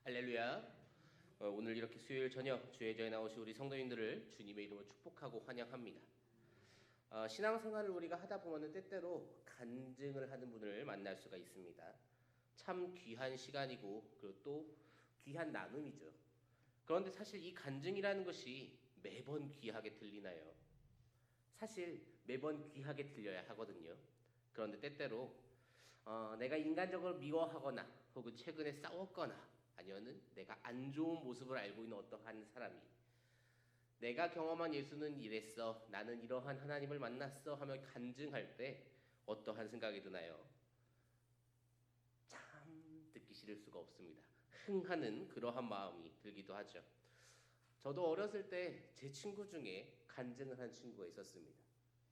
할렐루야. 오늘 이렇게 수요일 저녁 주회전에 나오신 우리 성도님들을 주님의 이름으로 축복하고 환영합니다. 신앙생활을 우리가 하다 보면 때때로 간증을 하는 분을 만날 수가 있습니다. 참 귀한 시간이고 그리고 또 귀한 나눔이죠. 그런데 사실 이 간증이라는 것이 매번 귀하게 들리나요? 사실 매번 귀하게 들려야 하거든요. 그런데 때때로 내가 인간적으로 미워하거나 혹은 최근에 싸웠거나 아니면은 내가 안 좋은 모습을 알고 있는 어떠한 사람이 내가 경험한 예수는 이랬어, 나는 이러한 하나님을 만났어 하며 간증할 때 어떠한 생각이 드나요? 참 듣기 싫을 수가 없습니다. 흥하는 그러한 마음이 들기도 하죠. 저도 어렸을 때 제 친구 중에 간증을 한 친구가 있었습니다.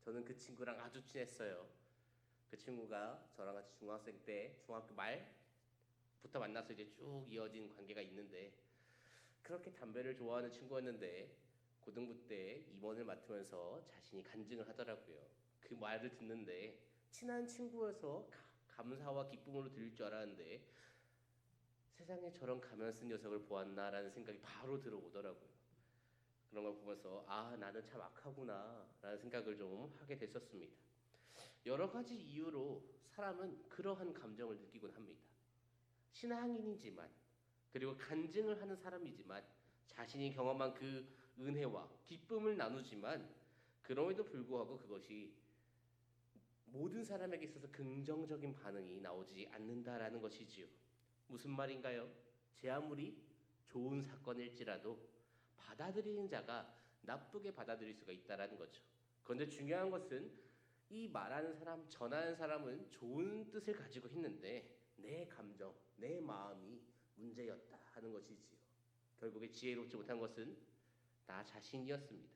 저는 그 친구랑 아주 친했어요. 그 친구가 저랑 같이 중학생 때 중학교 말부터 만나서 이제 쭉 이어진 관계가 있는데 그렇게 담배를 좋아하는 친구였는데 고등부 때 임원을 맡으면서 자신이 간증을 하더라고요. 그 말을 듣는데 친한 친구여서 감사와 기쁨으로 들릴 줄 알았는데 세상에 저런 가면 쓴 녀석을 보았나라는 생각이 바로 들어오더라고요. 그런 걸 보면서 나는 참 악하구나 라는 생각을 좀 하게 됐었습니다. 여러 가지 이유로 사람은 그러한 감정을 느끼곤 합니다. 신앙인이지만 그리고 간증을 하는 사람이지만 자신이 경험한 그 은혜와 기쁨을 나누지만 그럼에도 불구하고 그것이 모든 사람에게 있어서 긍정적인 반응이 나오지 않는다라는 것이지요. 무슨 말인가요? 제 아무리 좋은 사건일지라도 받아들이는 자가 나쁘게 받아들일 수가 있다라는 거죠. 그런데 중요한 것은 이 말하는 사람, 전하는 사람은 좋은 뜻을 가지고 있는데 내 감정, 내 마음이 문제였다 하는 것이지요. 결국에 지혜롭지 못한 것은 나 자신이었습니다.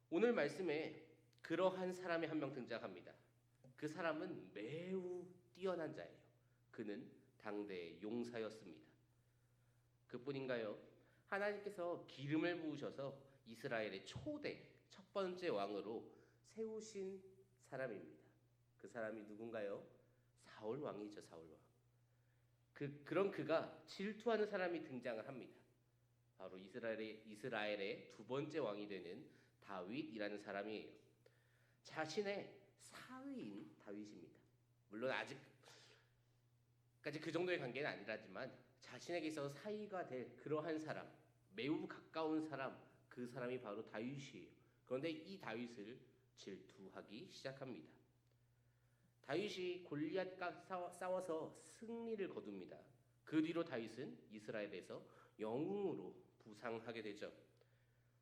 오늘 말씀에 그러한 사람이 한 명 등장합니다. 그 사람은 매우 뛰어난 자예요. 그는 당대의 용사였습니다. 그뿐인가요? 하나님께서 기름을 부으셔서 이스라엘의 초대 첫 번째 왕으로 세우신 사람입니다. 그 사람이 누군가요? 사울 왕이죠, 사울 왕. 그런 그가 질투하는 사람이 등장을 합니다. 바로 이스라엘의 두 번째 왕이 되는 다윗이라는 사람이에요. 자신의 사위인 다윗입니다. 물론 아직까지 그 정도의 관계는 아니라지만 자신에게 있어서 사위가 될 그러한 사람, 매우 가까운 사람, 그 사람이 바로 다윗이에요. 그런데 이 다윗을 질투하기 시작합니다. 다윗이 골리앗과 싸워서 승리를 거둡니다. 그 뒤로 다윗은 이스라엘에서 영웅으로 부상하게 되죠.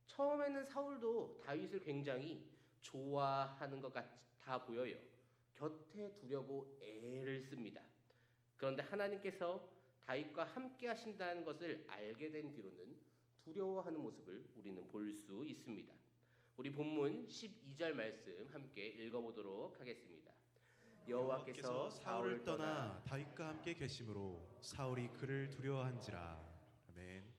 처음에는 사울도 다윗을 굉장히 좋아하는 것 같아 보여요. 곁에 두려고 애를 씁니다. 그런데 하나님께서 다윗과 함께 하신다는 것을 알게 된 뒤로는 두려워하는 모습을 우리는 볼 수 있습니다. 우리 본문 12절 말씀 함께 읽어보도록 하겠습니다. 여호와께서 사울을 떠나 다윗과 함께 계심으로 사울이 그를 두려워한지라. 아멘.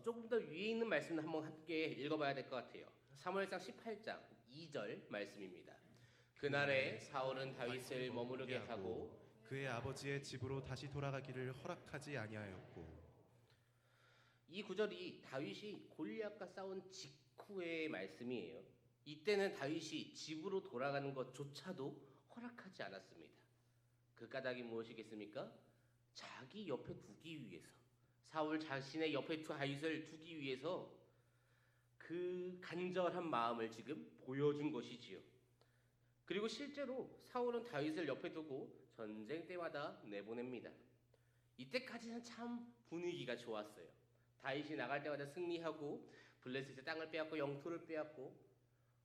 조금 더 위에 있는 말씀을 한번 함께 읽어봐야 될 것 같아요. 사무엘상 18장 2절 말씀입니다. 그날에 사울은 다윗을 머무르게 하고 그의 아버지의 집으로 다시 돌아가기를 허락하지 아니하였고. 이 구절이 다윗이 골리앗과 싸운 직후의 말씀이에요. 이때는 다윗이 집으로 돌아가는 것조차도 허락하지 않았습니다. 그 까닭이 무엇이겠습니까? 자기 옆에 두기 위해서, 사울 자신의 옆에 다윗을 두기 위해서 그 간절한 마음을 지금 보여준 것이지요. 그리고 실제로 사울은 다윗을 옆에 두고 전쟁 때마다 내보냅니다. 이때까지는 참 분위기가 좋았어요. 다윗이 나갈 때마다 승리하고 블레셋의 땅을 빼앗고 영토를 빼앗고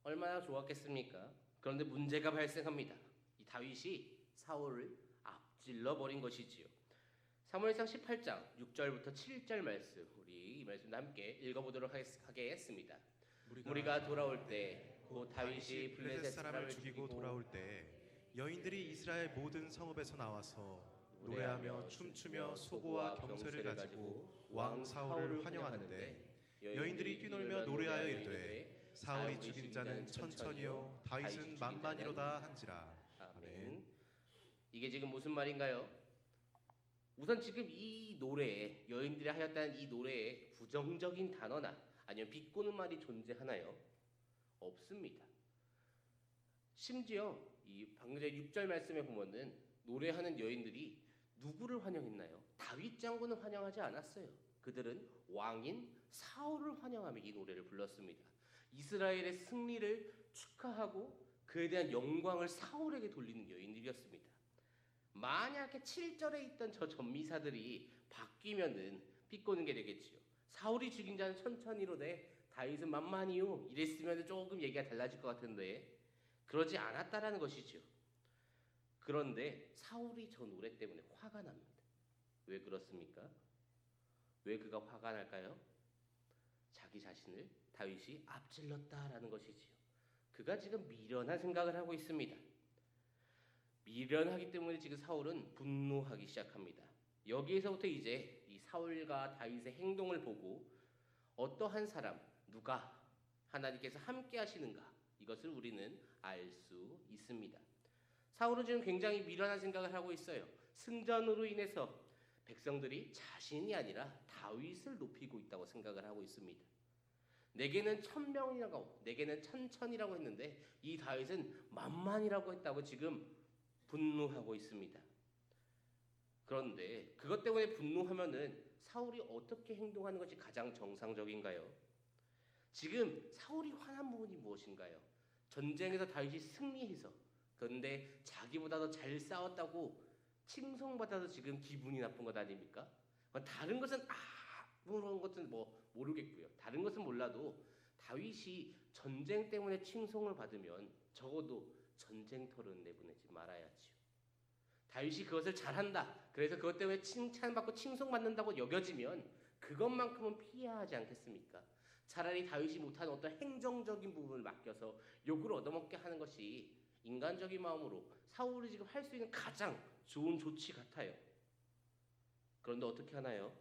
얼마나 좋았겠습니까? 그런데 문제가 발생합니다. 이 다윗이 사울을 앞질러 버린 것이지요. 사무엘상 18장 6절부터 7절 말씀, 우리 이 말씀도 함께 읽어보도록 하겠습니다. 우리가 돌아올 때 곧 다윗이 블레셋 사람을 죽이고 돌아올 때 여인들이 이스라엘 모든 성읍에서 나와서 노래하며 춤추며 소고와 경쇠를 가지고 왕 사울을 환영하는데 여인들이 뛰놀며 노래하여 이르되 사울이 죽인 자는 천천히요 다윗은 만만이로다 한지라. 아멘. 이게 지금 무슨 말인가요? 우선 지금 이 노래에 여인들이 하였다는 이 노래에 부정적인 단어나 아니면 비꼬는 말이 존재하나요? 없습니다. 심지어 이 방금 전에 6절 말씀에 보면은 노래하는 여인들이 누구를 환영했나요? 다윗 장군을 환영하지 않았어요. 그들은 왕인 사울을 환영하며 이 노래를 불렀습니다. 이스라엘의 승리를 축하하고 그에 대한 영광을 사울에게 돌리는 여인들이었습니다. 만약에 7절에 있던 저 전미사들이 바뀌면은 비꼬는 게 되겠지요. 사울이 죽인 자는 천천히로되 다윗은 만만히요. 이랬으면 조금 얘기가 달라질 것 같은데 그러지 않았다라는 것이죠. 그런데 사울이 저 노래 때문에 화가 납니다. 왜 그렇습니까? 왜 그가 화가 날까요? 자기 자신을 다윗이 앞질렀다라는 것이지요. 그가 지금 미련한 생각을 하고 있습니다. 미련하기 때문에 지금 사울은 분노하기 시작합니다. 여기에서부터 이제 이 사울과 다윗의 행동을 보고 어떠한 사람, 누가 하나님께서 함께 하시는가 이것을 우리는 알 수 있습니다. 사울은 지금 굉장히 미련한 생각을 하고 있어요. 승전으로 인해서 백성들이 자신이 아니라 다윗을 높이고 있다고 생각을 하고 있습니다. 내게는 1000명이라고, 내게는 1000이라고 했는데 이 다윗은 만만이라고 했다고 지금 분노하고 있습니다. 그런데 그것 때문에 분노하면은 사울이 어떻게 행동하는 것이 가장 정상적인가요? 지금 사울이 화난 부분이 무엇인가요? 전쟁에서 다윗이 승리해서 그런데 자기보다 더 잘 싸웠다고 칭송받아서 지금 기분이 나쁜 것 아닙니까? 다른 것은 아무런 것은 뭐 모르겠고요. 다른 것은 몰라도 다윗이 전쟁 때문에 칭송을 받으면 적어도 전쟁터를 내보내지 말아야지요. 다윗이 그것을 잘한다. 그래서 그것 때문에 칭찬받고 칭송받는다고 여겨지면 그것만큼은 피해야 하지 않겠습니까? 차라리 다윗이 못하는 어떤 행정적인 부분을 맡겨서 욕을 얻어먹게 하는 것이 인간적인 마음으로 사울이 지금 할 수 있는 가장 좋은 조치 같아요. 그런데 어떻게 하나요?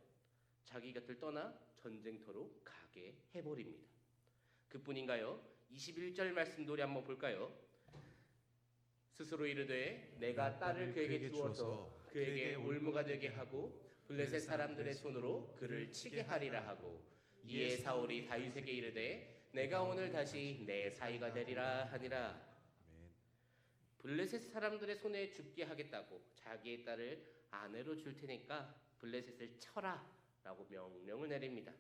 자기 곁을 떠나 전쟁터로 가게 해버립니다. 그뿐인가요? 21절 말씀도 우리 한번 볼까요? 스스로 이르되 내가 딸을 그에게 주어서 그에게 올무가 되게 하고 블레셋 사람들의 손으로 그를 치게 하리라 하고 이에 사울이 다윗에게 이르되 내가 오늘 다시 내 사위가 되리라 하니라. 블레셋 사람들의 손에 죽게 하겠다고 자기의 딸을 아내로 줄 테니까 블레셋을 쳐라 라고 명령을 내립니다.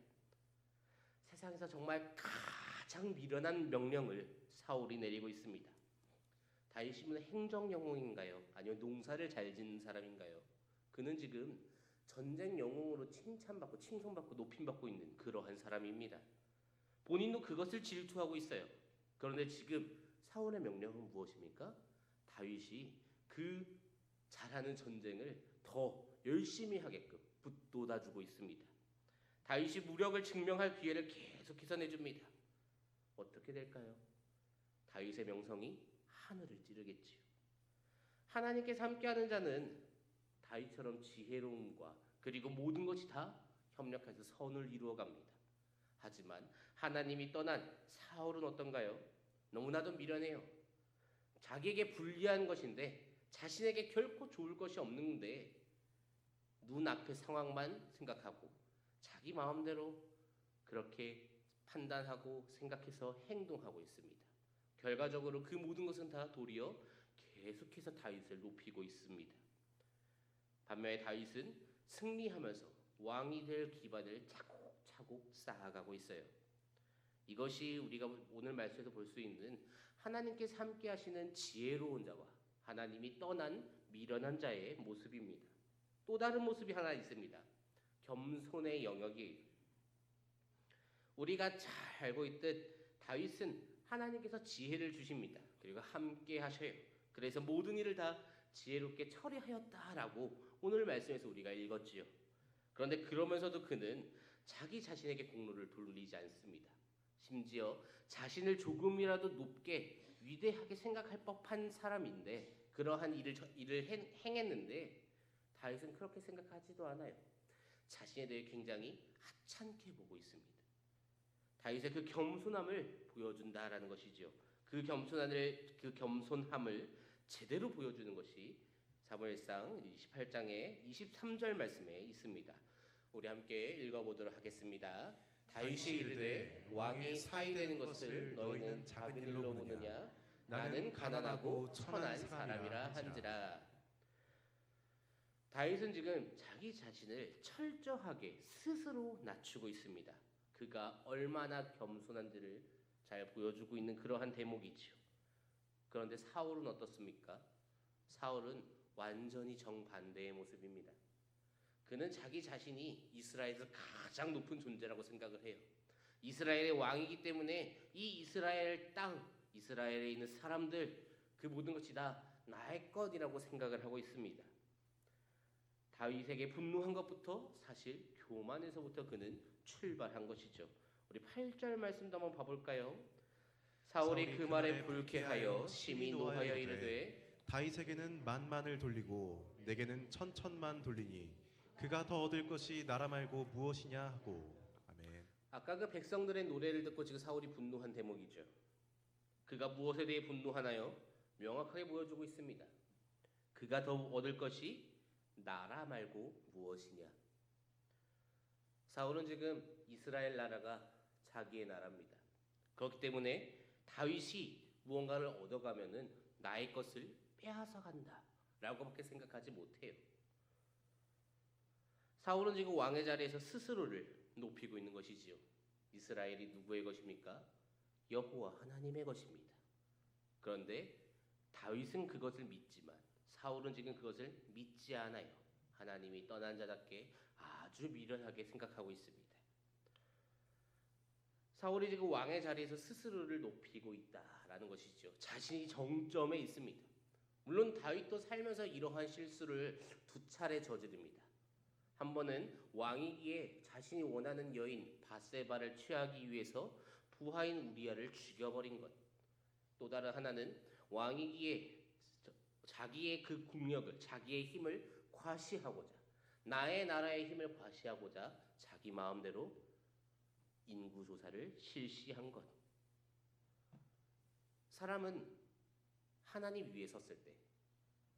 세상에서 정말 가장 미련한 명령을 사울이 내리고 있습니다. 다윗은 행정 영웅인가요? 아니면 농사를 잘 짓는 사람인가요? 그는 지금 전쟁 영웅으로 칭찬받고 칭송받고 높임받고 있는 그러한 사람입니다. 본인도 그것을 질투하고 있어요. 그런데 지금 사울의 명령은 무엇입니까? 다윗이 그 잘하는 전쟁을 더 열심히 하게끔 북돋아주고 있습니다. 다윗이 무력을 증명할 기회를 계속해서 내줍니다. 어떻게 될까요? 다윗의 명성이 하늘을 찌르겠지요. 하나님께서 함께하는 자는 다윗처럼 지혜로움과 그리고 모든 것이 다 협력해서 선을 이루어갑니다. 하지만 하나님이 떠난 사울은 어떤가요? 너무나도 미련해요. 자기에게 불리한 것인데 자신에게 결코 좋을 것이 없는데 눈앞의 상황만 생각하고 자기 마음대로 그렇게 판단하고 생각해서 행동하고 있습니다. 결과적으로 그 모든 것은 다 도리어 계속해서 다윗을 높이고 있습니다. 반면에 다윗은 승리하면서 왕이 될 기반을 차곡차곡 쌓아가고 있어요. 이것이 우리가 오늘 말씀에서 볼 수 있는 하나님께서 함께 하시는 지혜로운 자와 하나님이 떠난 미련한 자의 모습입니다. 또 다른 모습이 하나 있습니다. 겸손의 영역이 우리가 잘 알고 있듯 다윗은 하나님께서 지혜를 주십니다. 그리고 함께 하셔요. 그래서 모든 일을 다 지혜롭게 처리하였다라고 오늘 말씀에서 우리가 읽었지요. 그런데 그러면서도 그는 자기 자신에게 공로를 돌리지 않습니다. 심지어 자신을 조금이라도 높게 위대하게 생각할 법한 사람인데 그러한 일을 행했는데 다윗은 그렇게 생각하지도 않아요. 자신에 대해 굉장히 하찮게 보고 있습니다. 다윗의 그 겸손함을 보여준다라는 것이죠. 그 겸손함을 제대로 보여주는 것이 사무엘상 28장의 23절 말씀에 있습니다. 우리 함께 읽어보도록 하겠습니다. 다윗이 이르되 왕이 사이 되는 것을 너희는 작은 일로 보느냐? 나는 가난하고 천한 사람이라 한지라. 다윗은 지금 자기 자신을 철저하게 스스로 낮추고 있습니다. 그가 얼마나 겸손한지를 잘 보여주고 있는 그러한 대목이지요. 그런데 사울은 어떻습니까? 사울은 완전히 정반대의 모습입니다. 그는 자기 자신이 이스라엘에서 가장 높은 존재라고 생각을 해요. 이스라엘의 왕이기 때문에 이 이스라엘 땅, 이스라엘에 있는 사람들, 그 모든 것이 다 나의 것이라고 생각을 하고 있습니다. 다윗에게 분노한 것부터 사실 교만에서부터 그는 출발한 것이죠. 우리 8절 말씀도 한번 봐볼까요? 사울이 그 말에 불쾌하여 심히 노하여 이르되 다윗에게는 만만을 돌리고 내게는 천천만 돌리니 그가 더 얻을 것이 나라 말고 무엇이냐 하고. 아멘. 아까 그 백성들의 노래를 듣고 지금 사울이 분노한 대목이죠. 그가 무엇에 대해 분노하나요? 명확하게 보여주고 있습니다. 그가 더 얻을 것이 나라 말고 무엇이냐. 사울은 지금 이스라엘 나라가 자기의 나라입니다. 그렇기 때문에 다윗이 무언가를 얻어가면은 나의 것을 빼앗아 간다 라고밖에 생각하지 못해요. 사울은 지금 왕의 자리에서 스스로를 높이고 있는 것이지요. 이스라엘이 누구의 것입니까? 여호와 하나님의 것입니다. 그런데 다윗은 그것을 믿지만 사울은 지금 그것을 믿지 않아요. 하나님이 떠난 자답게 아주 미련하게 생각하고 있습니다. 사울이 지금 왕의 자리에서 스스로를 높이고 있다라는 것이죠. 자신이 정점에 있습니다. 물론 다윗도 살면서 이러한 실수를 2차례 저지릅니다. 한 번은 왕이기에 자신이 원하는 여인 바세바를 취하기 위해서 부하인 우리아를 죽여버린 것. 또 다른 하나는 왕이기에 자기의 그 국력을, 자기의 힘을 과시하고자, 나의 나라의 힘을 과시하고자 자기 마음대로 인구조사를 실시한 것. 사람은 하나님 위에 섰을 때,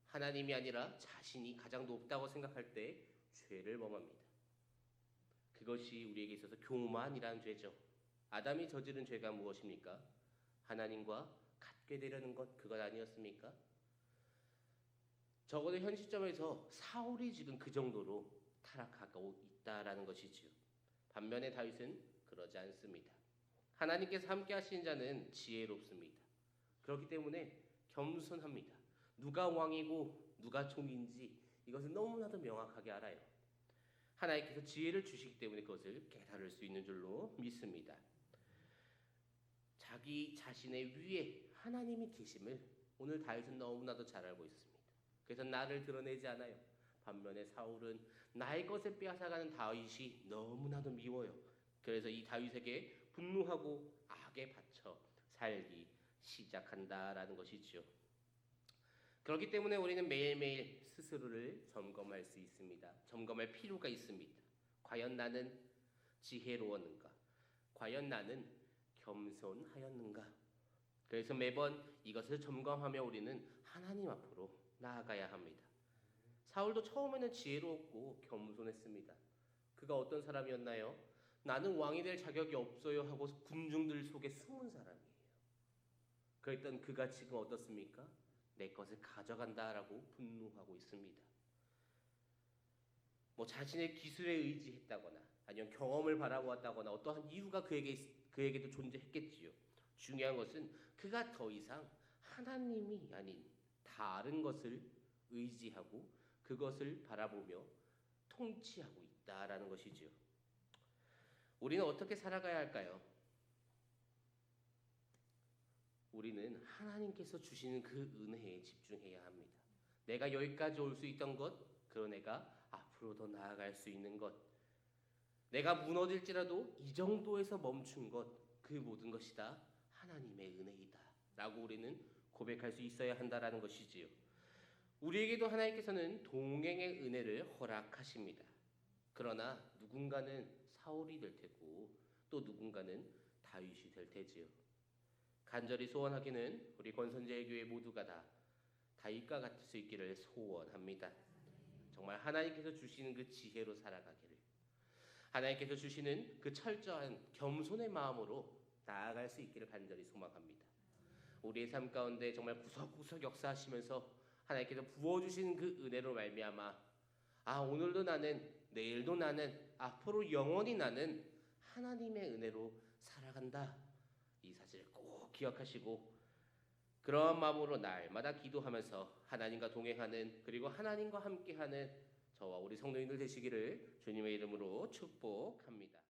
하나님이 아니라 자신이 가장 높다고 생각할 때 죄를 범합니다. 그것이 우리에게 있어서 교만이라는 죄죠. 아담이 저지른 죄가 무엇입니까? 하나님과 같게 되려는 것, 그것 아니었습니까? 적어도 현 시점에서 사울이 지금 그 정도로 타락하고 있다라는 것이지요. 반면에 다윗은 그러지 않습니다. 하나님께서 함께 하시는 자는 지혜롭습니다. 그렇기 때문에 겸손합니다. 누가 왕이고 누가 종인지 이것을 너무나도 명확하게 알아요. 하나님께서 지혜를 주시기 때문에 그것을 깨달을 수 있는 줄로 믿습니다. 자기 자신의 위에 하나님이 계심을 오늘 다윗은 너무나도 잘 알고 있습니다. 그래서 나를 드러내지 않아요. 반면에 사울은 나의 것을 빼앗아가는 다윗이 너무나도 미워요. 그래서 이 다윗에게 분노하고 악에 받쳐 살기 시작한다라는 것이죠. 그렇기 때문에 우리는 매일매일 스스로를 점검할 수 있습니다. 점검할 필요가 있습니다. 과연 나는 지혜로웠는가? 과연 나는 겸손하였는가? 그래서 매번 이것을 점검하며 우리는 하나님 앞으로 나아가야 합니다. 사울도 처음에는 지혜로웠고 겸손했습니다. 그가 어떤 사람이었나요? 나는 왕이 될 자격이 없어요 하고 군중들 속에 숨은 사람이에요. 그랬던 그가 지금 어떻습니까? 내 것을 가져간다라고 분노하고 있습니다. 자신의 기술에 의지했다거나 아니면 경험을 바라보았다거나 어떠한 이유가 그에게도 존재했겠지요. 중요한 것은 그가 더 이상 하나님이 아닌 다른 것을 의지하고 그것을 바라보며 통치하고 있다라는 것이지요. 우리는 어떻게 살아가야 할까요? 우리는 하나님께서 주시는 그 은혜에 집중해야 합니다. 내가 여기까지 올 수 있던 것, 그리고 내가 앞으로 더 나아갈 수 있는 것, 내가 무너질지라도 이 정도에서 멈춘 것, 그 모든 것이 다 하나님의 은혜이다 라고 우리는 고백할 수 있어야 한다라는 것이지요. 우리에게도 하나님께서는 동행의 은혜를 허락하십니다. 그러나 누군가는 사울이 될 테고 또 누군가는 다윗이 될 테지요. 간절히 소원하기는 우리 권선제의 교회 모두가 다 다윗과 같을 수 있기를 소원합니다. 정말 하나님께서 주시는 그 지혜로 살아가기를, 하나님께서 주시는 그 철저한 겸손의 마음으로 나아갈 수 있기를 간절히 소망합니다. 우리의 삶 가운데 정말 구석구석 역사하시면서 하나님께서 부어주시는 그 은혜로 말미암아 오늘도 나는, 내일도 나는, 앞으로 영원히 나는 하나님의 은혜로 살아간다. 이 사실을 꼭 기억하시고 그러한 마음으로 날마다 기도하면서 하나님과 동행하는, 그리고 하나님과 함께하는 저와 우리 성도님들 되시기를 주님의 이름으로 축복합니다.